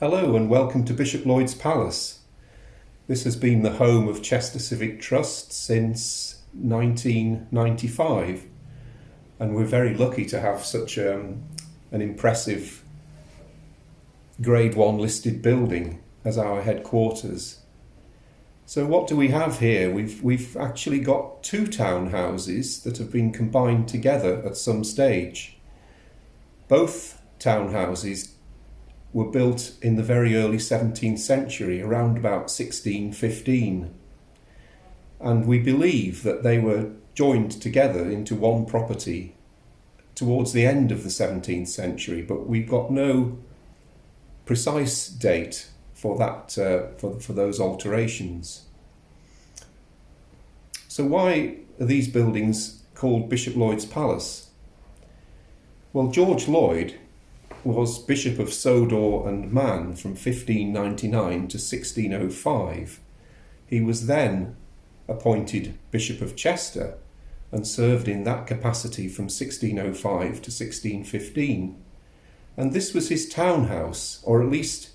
Hello and welcome to Bishop Lloyd's Palace. This has been the home of Chester Civic Trust since 1995, and we're very lucky to have such an impressive Grade 1 listed building as our headquarters. So what do we have here? We've actually got two townhouses that have been combined together at some stage. Both townhouses were built in the very early 17th century, around about 1615. And we believe that they were joined together into one property towards the end of the 17th century, but we've got no precise date for that, for those alterations. So why are these buildings called Bishop Lloyd's Palace? Well, George Lloyd was Bishop of Sodor and Man from 1599 to 1605. He was then appointed Bishop of Chester and served in that capacity from 1605 to 1615. And this was his townhouse, or at least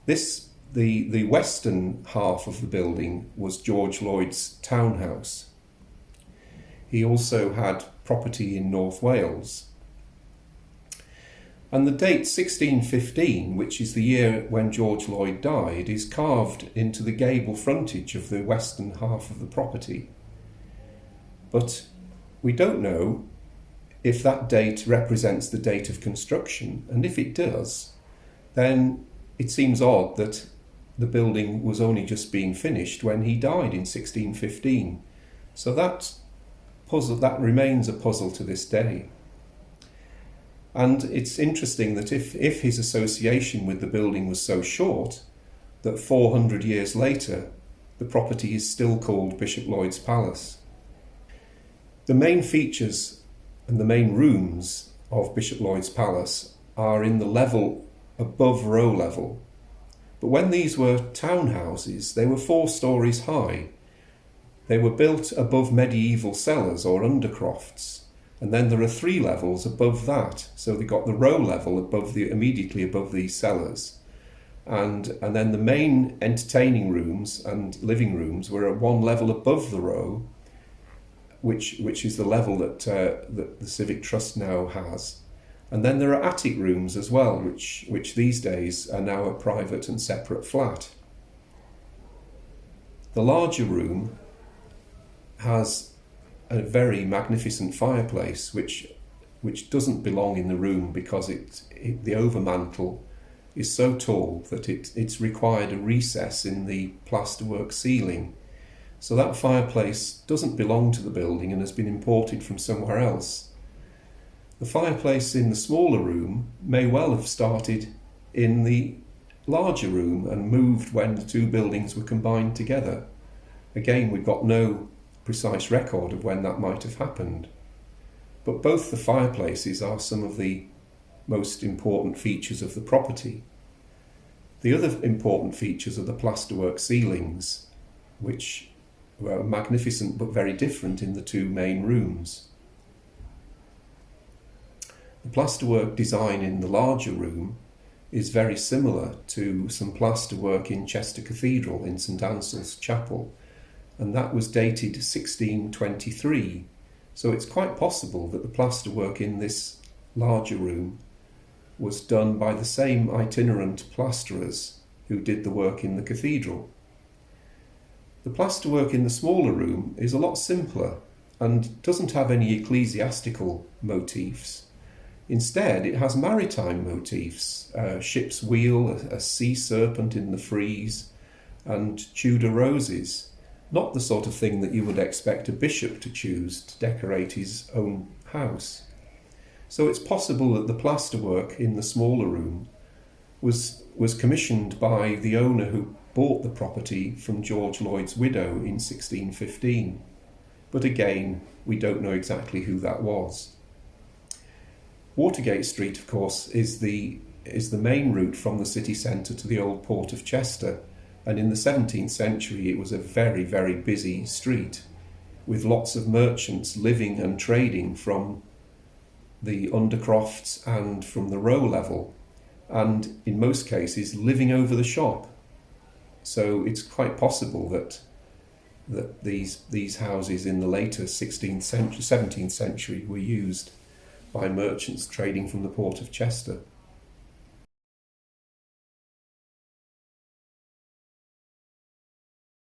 the western half of the building was George Lloyd's townhouse. He also had property in North Wales. And the date 1615, which is the year when George Lloyd died, is carved into the gable frontage of the western half of the property. But we don't know if that date represents the date of construction, and if it does, then it seems odd that the building was only just being finished when he died in 1615. So that remains a puzzle to this day. And it's interesting that if his association with the building was so short, that 400 years later, the property is still called Bishop Lloyd's Palace. The main features and the main rooms of Bishop Lloyd's Palace are in the level above row level. But when these were townhouses, they were 4 stories high. They were built above medieval cellars or undercrofts. And then there are 3 levels above that. So they got the row level immediately above these cellars. And then the main entertaining rooms and living rooms were at 1 level above the row, which is the level that the Civic Trust now has. And then there are attic rooms as well, which these days are now a private and separate flat. The larger room has a very magnificent fireplace, which doesn't belong in the room because the overmantel is so tall that it's required a recess in the plasterwork ceiling. So that fireplace doesn't belong to the building and has been imported from somewhere else. The fireplace in the smaller room may well have started in the larger room and moved when the 2 buildings were combined together. Again, we've got no precise record of when that might have happened. But both the fireplaces are some of the most important features of the property. The other important features are the plasterwork ceilings, which were magnificent but very different in the 2 main rooms. The plasterwork design in the larger room is very similar to some plasterwork in Chester Cathedral in St Anselm's Chapel, and that was dated 1623. So it's quite possible that the plasterwork in this larger room was done by the same itinerant plasterers who did the work in the cathedral. The plasterwork in the smaller room is a lot simpler and doesn't have any ecclesiastical motifs. Instead, it has maritime motifs, a ship's wheel, a sea serpent in the frieze, and Tudor roses. Not the sort of thing that you would expect a bishop to choose to decorate his own house. So it's possible that the plasterwork in the smaller room was commissioned by the owner who bought the property from George Lloyd's widow in 1615. But again, we don't know exactly who that was. Watergate Street, of course, is the main route from the city centre to the old port of Chester. And in the 17th century, it was a very, very busy street with lots of merchants living and trading from the undercrofts and from the row level. and in most cases living over the shop. So it's quite possible that these houses in the later 17th century were used by merchants trading from the port of Chester.